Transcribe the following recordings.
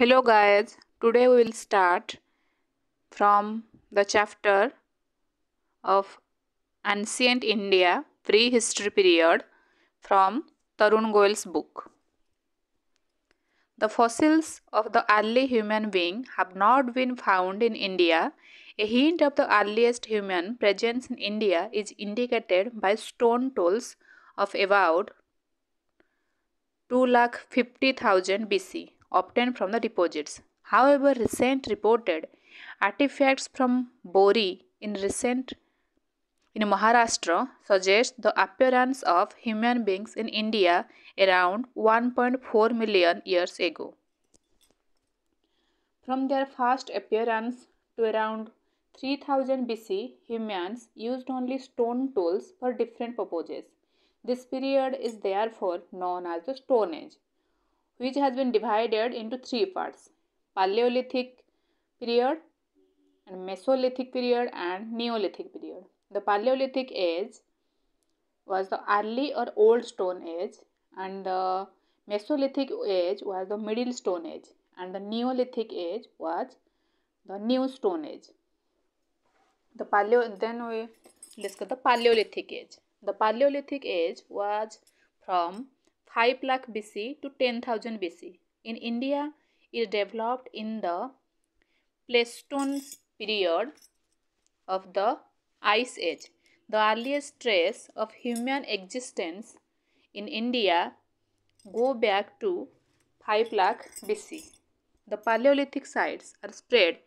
Hello guys, today we will start from the chapter of Ancient India Prehistory Period from Tarun Goyal's book. The fossils of the early human being have not been found in India. A hint of the earliest human presence in India is indicated by stone tools of about 250,000 BC obtained from the deposits. However, recent reported artifacts from Bori in Maharashtra suggest the appearance of human beings in India around 1.4 million years ago. From their first appearance to around 3000 BC, humans used only stone tools for different purposes. This period is therefore known as the Stone Age, which has been divided into three parts: Paleolithic period, and Mesolithic period, and Neolithic period. The Paleolithic age was the early or old Stone Age, and the Mesolithic age was the Middle Stone Age, and the Neolithic age was the New Stone Age. Then we discuss the Paleolithic age. The Paleolithic age was from 5 lakh BC to 10,000 BC. In India, it developed in the Pleistocene period of the Ice Age. The earliest trace of human existence in India go back to 5 lakh BC. The Paleolithic sites are spread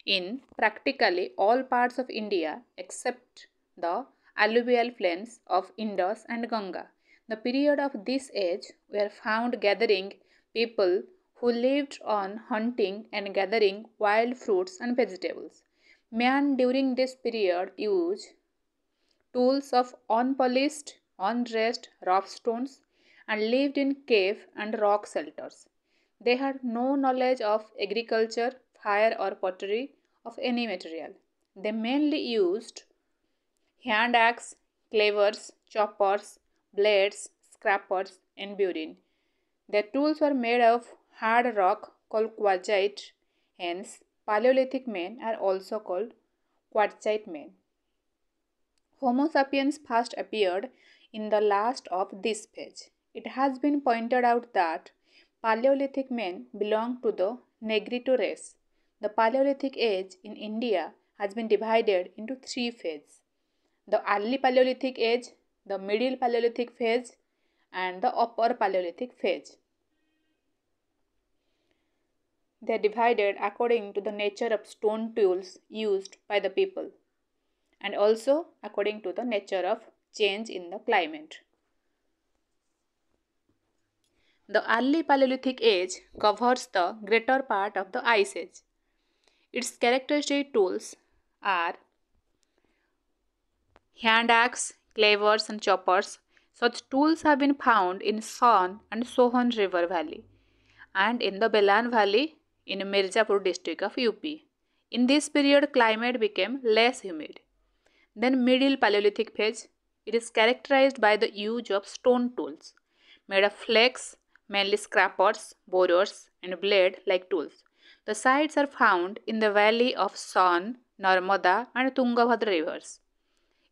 in practically all parts of India except the alluvial plains of Indus and Ganga. The period of this age were found gathering people who lived on hunting and gathering wild fruits and vegetables. Man during this period used tools of unpolished, undressed rough stones and lived in cave and rock shelters. They had no knowledge of agriculture, fire, or pottery of any material. They mainly used hand axe, cleavers, choppers, blades, scrapers, and burin. Their tools were made of hard rock called quartzite, hence, Paleolithic men are also called quartzite men. Homo sapiens first appeared in the last of this phase. It has been pointed out that Paleolithic men belong to the Negrito race. The Paleolithic age in India has been divided into three phases: the early Paleolithic age, the middle Paleolithic phase, and the upper Paleolithic phase. They are divided according to the nature of stone tools used by the people, and also according to the nature of change in the climate. The early Paleolithic age covers the greater part of the Ice Age. Its characteristic tools are hand axe, cleavers, and choppers. Such tools have been found in Son and Sohan River Valley and in the Belan Valley in Mirzapur district of UP. In this period, climate became less humid. Then Middle Paleolithic phase. It is characterized by the use of stone tools made of flakes, mainly scrapers, borers, and blade-like tools. The sites are found in the valley of Son, Narmada, and Tungabhadra rivers.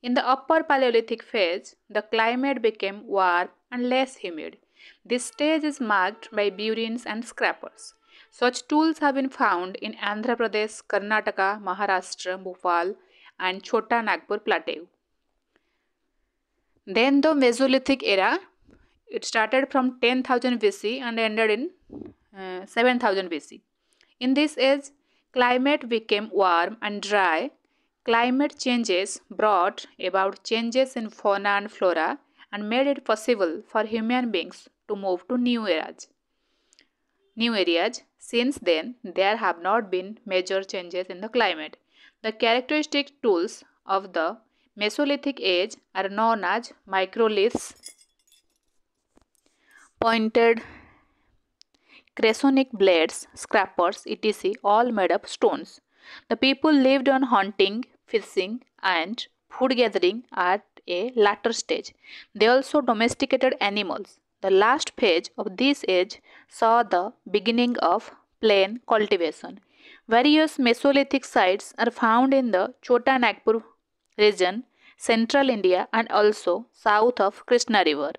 In the upper Paleolithic phase, the climate became warm and less humid. This stage is marked by burins and scrapers. Such tools have been found in Andhra Pradesh, Karnataka, Maharashtra, Bhopal, and Chota Nagpur plateau. Then the Mesolithic era, it started from 10,000 BC and ended in 7,000 BC. In this age, climate became warm and dry. Climate changes brought about changes in fauna and flora and made it possible for human beings to move to new areas. Since then, there have not been major changes in the climate. The characteristic tools of the Mesolithic age are known as microliths, pointed cresonic blades, scrapers, etc., all made of stones. The people lived on hunting, fishing, and food gathering at a later stage. They also domesticated animals. The last phase of this age saw the beginning of plain cultivation. Various Mesolithic sites are found in the Chota Nagpur region, central India, and also south of Krishna River.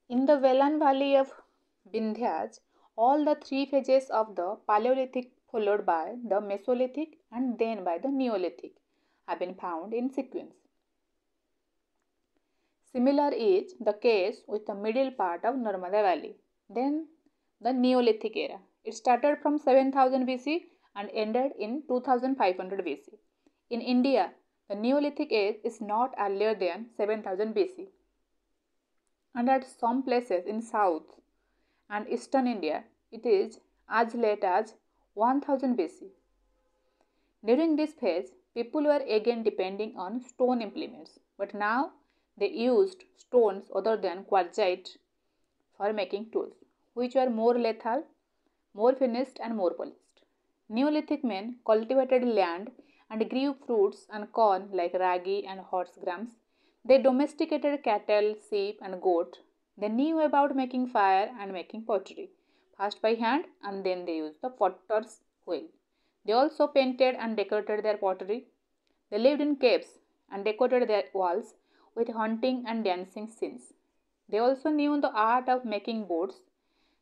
In the Velan Valley of Vindhyas, all the three phases of the Paleolithic followed by the Mesolithic and then by the Neolithic have been found in sequence. Similar is the case with the middle part of Narmada Valley. Then the Neolithic era. It started from 7000 BC and ended in 2500 BC. In India, the Neolithic age is not earlier than 7000 BC. And at some places in South and Eastern India, it is as late as 1000 BC. During this phase, people were again depending on stone implements, but now they used stones other than quartzite for making tools, which were more lethal, more finished, and more polished. Neolithic men cultivated land and grew fruits and corn like ragi and horse grams. They domesticated cattle, sheep, and goat. They knew about making fire and making pottery, first by hand and then they used the potter's wheel. They also painted and decorated their pottery. They lived in caves and decorated their walls with hunting and dancing scenes. They also knew the art of making boats.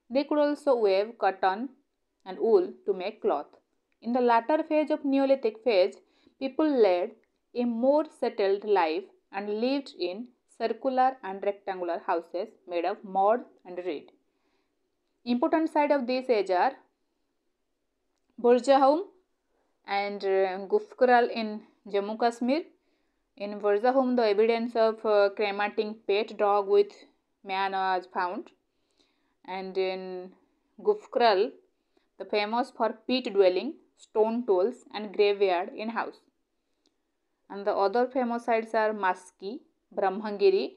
They could also weave cotton and wool to make cloth. In the latter phase of Neolithic phase, people led a more settled life and lived in circular and rectangular houses made of mud and reed. Important sites of this age are Burjahum and Gufkral in Jammu Kashmir. In Burjahum, the evidence of cremating pet dog with man was found. And in Gufkral, the famous for peat dwelling, stone tools, and graveyard in house. And the other famous sites are Maski, Brahmangiri,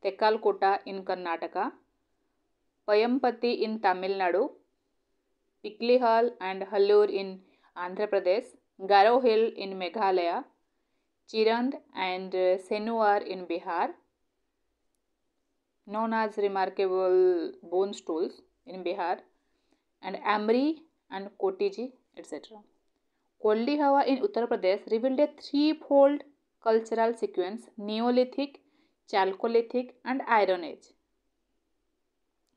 Tekalkota in Karnataka, Payampati in Tamil Nadu, Piklihal and Hallur in Andhra Pradesh, Garo Hill in Meghalaya, Chirand and Senuar in Bihar, known as remarkable bone stools in Bihar, and Amri and Kotiji, etc. Koldi Hawa in Uttar Pradesh revealed a threefold cultural sequence: Neolithic, Chalcolithic, and Iron Age.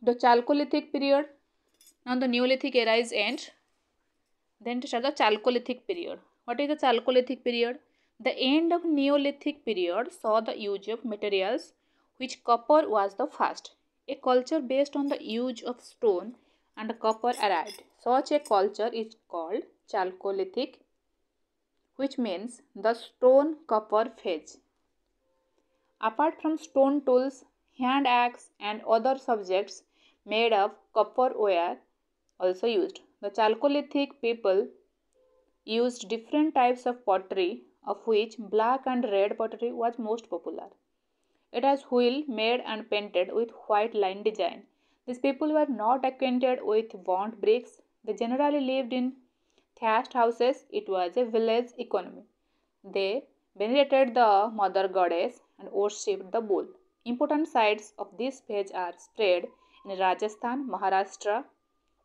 The Chalcolithic period, now the Neolithic era is end. Then to start the Chalcolithic period. What is the Chalcolithic period? The end of Neolithic period saw the use of materials which copper was the first. A culture based on the use of stone and copper arrived. Such a culture is called Chalcolithic, which means the stone copper phase. Apart from stone tools, hand axe and other subjects made of copper were also used. The Chalcolithic people used different types of pottery, of which black and red pottery was most popular. It has wheel made and painted with white line design. These people were not acquainted with burnt bricks. They generally lived in thatched houses. It was a village economy. They venerated the mother goddess and worshipped the bull. Important sites of this phase are spread in Rajasthan, Maharashtra,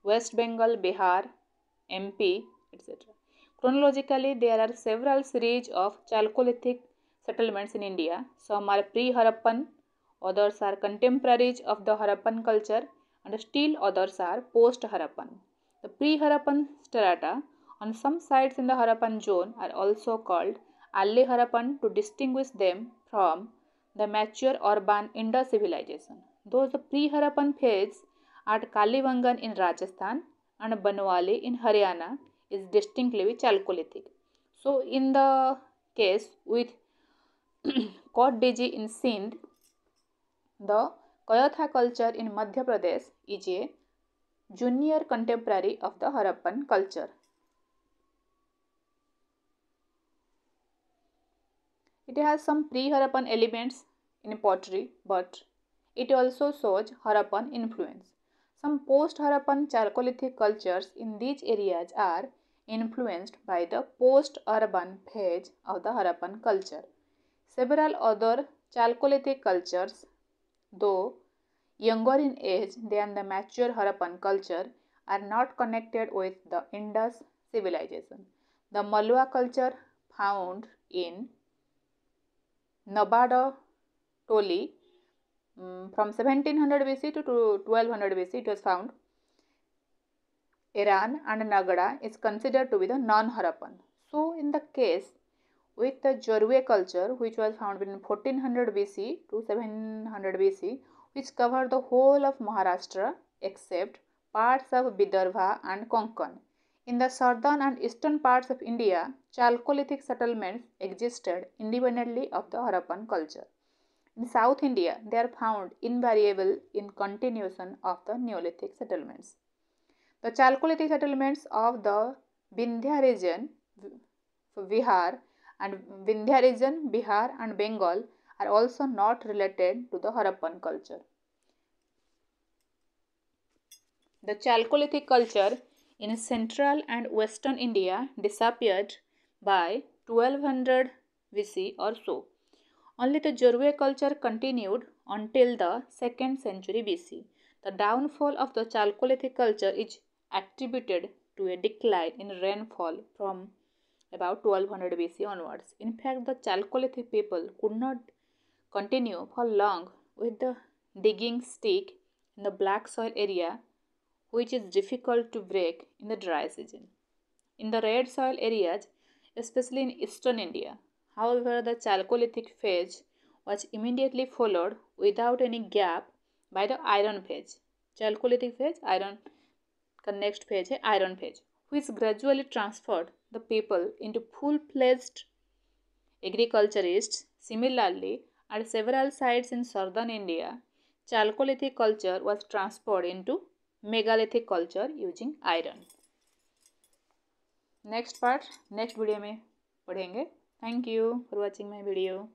West Bengal, Bihar, MP, etc. Chronologically, there are several series of Chalcolithic settlements in India. Some are pre-Harappan, others are contemporaries of the Harappan culture, and still others are post-Harappan. The pre-Harappan strata on some sites in the Harappan zone are also called early Harappan to distinguish them from the mature urban Indus civilization. Those pre-Harappan phase at Kalibangan in Rajasthan and Banwali in Haryana is distinctly Chalcolithic. So, in the case with Kot Diji in Sindh, the Kayatha culture in Madhya Pradesh is a junior contemporary of the Harappan culture. It has some pre-Harappan elements in pottery, but it also shows Harappan influence. Some post-Harappan Chalcolithic cultures in these areas are influenced by the post-urban phase of the Harappan culture. Several other Chalcolithic cultures, though younger in age than the mature Harappan culture, are not connected with the Indus civilization. The Malwa culture found in Nabada Toli from 1700 BC to 1200 BC it was found. Iran and Nagada is considered to be the non-Harappan. So in the case with the Jorwe culture which was found between 1400 BC to 700 BC which covered the whole of Maharashtra except parts of Vidarbha and Konkan. In the southern and eastern parts of India, Chalcolithic settlements existed independently of the Harappan culture. In South India, they are found invariable in continuation of the Neolithic settlements. The Chalcolithic settlements of the Vindhya region, Bihar and Bengal are also not related to the Harappan culture. The Chalcolithic culture in central and western India disappeared by 1200 BC or so. Only the Jorwe culture continued until the 2nd century BC. The downfall of the Chalcolithic culture is attributed to a decline in rainfall from about 1200 BC onwards. In fact, the Chalcolithic people could not continue for long with the digging stick in the black soil area, which is difficult to break in the dry season. In the red soil areas, especially in eastern India, however, the Chalcolithic phase was immediately followed without any gap by the Iron phase. Chalcolithic phase, iron next phase है Iron phase, which gradually transferred the people into full-fledged agriculturists. Similarly, at several sites in southern India, Chalcolithic culture was transferred into megalithic culture using iron. Next part next video में पढ़ेंगे. Thank you for watching my video.